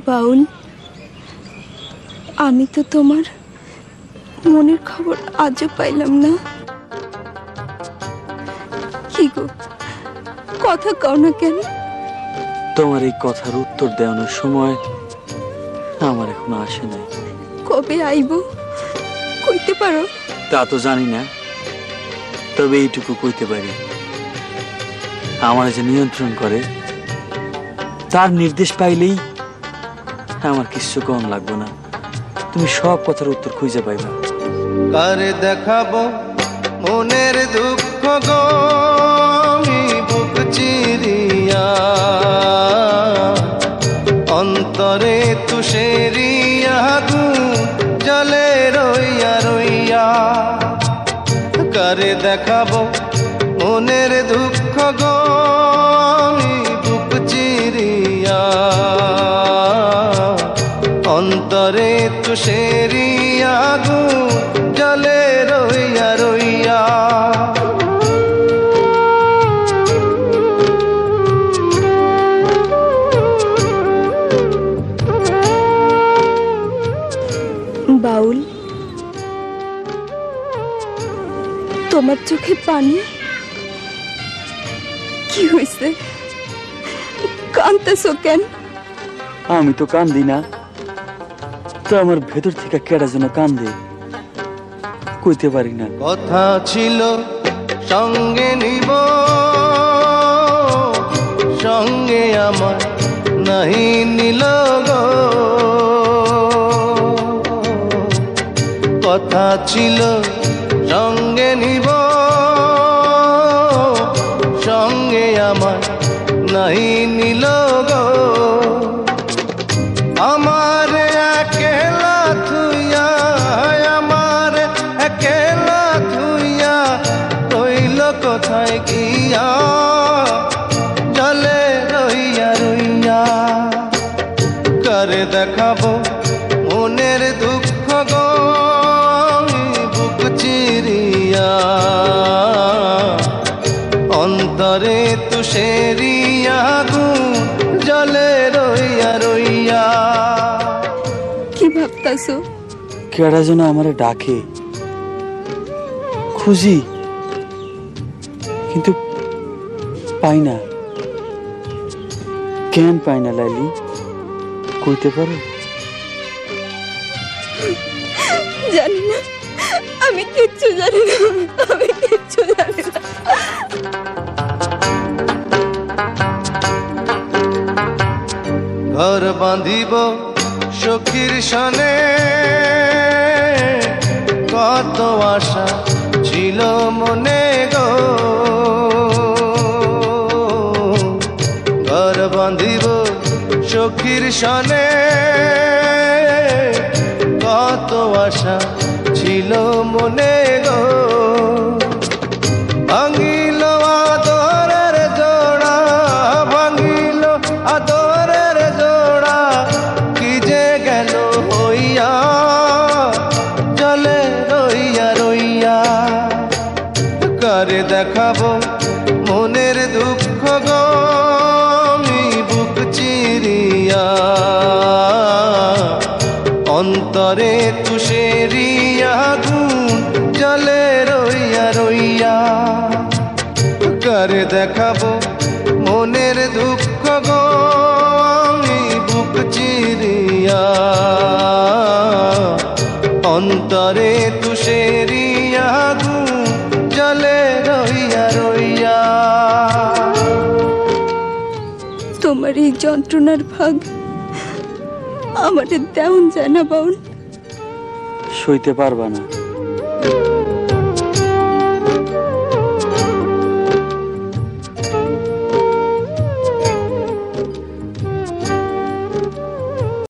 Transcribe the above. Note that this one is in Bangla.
বাউল, আমি তো তোমার মনের খবর আজও পাইলাম না। কি গো, কথা কও না কেন? তোমার এই কথার উত্তর দেওয়ানোর সময় আমার এখনো আসে নাই। কবে আইব কইতে পারো? তা তো জানি না, তবে এইটুকু কইতে পারি, আমার যে নিয়ন্ত্রণ করে তার নির্দেশ পাইলেই আমার কিছু কম লাগবে না। তুমি সব কথার উত্তর খুঁজে পাইবা। কারে দেখাবো মনের দুঃখ গো, আমি বুক চিরিয়া অন্তরে তুষেরিয়া আগুন জলে রইয়া রইয়া। কারে দেখাবো মনের দুঃখ গো, আমি বুক চিরিয়া অন্তরে তুষেরিয়া আগুন জলে রইয়া রইয়া। বাউল, তোমার চোখে পানি? কি হয়েছে, কাঁদতেছো কেন? আমি তো কান্দি না, তো আমার ভেতর থেকে কেডা যেন কান্দে, কইতে পারি না। কথা ছিল সঙ্গে নিব, সঙ্গে আমার নাহি নিল গো। কথা ছিল সঙ্গে নিব, সঙ্গে আমার নাহি নিল গো। আমার একলা থুইয়া, আমার একলা থুইয়া রইল কোথায় গিয়া জলে রইয়া রইয়া। কারে দেখাবো মনের দুঃখ গো, আমি বুক চিরিয়া অন্তরে তুষেরিয়া আগুন জলে রইয়া রইয়া। কি ভাবতাছো? কেডা যেন আমারে ডাকে, খুঁজি কিন্তু পাই না। কেন পাই না লাইলি, কইতে পারো? জানি না, আমি কিচ্ছু জানি না, আমি কিচ্ছু জানি না। ঘর বাঁধিব সখীর সনে, কত আশা ছিল মনে গো। ঘর বাঁধিব সখীর সনে, কত আশা ছিল মনে গো। ভাঙিল আদরের জোড়া, ভাঙিল আদরের জোড়া, কি যে গেল হইয়া জলে রইয়া রইয়া। কারে দেখাবো মনের দুঃখ গো, আমি বুক চিরিয়া অন্তরে তুষেরিয়া আগুন জলে রইয়া রইয়া। কারে দেখাবো মনের দুঃখ গো, আমি বুক চিরিয়া অন্তরে তুষেরিয়া আগুন জলে রইয়া রইয়া। তোমার এই যন্ত্রণার ভাগ আমাদের দেওন যায় না বাউল। সইতে পারবা না।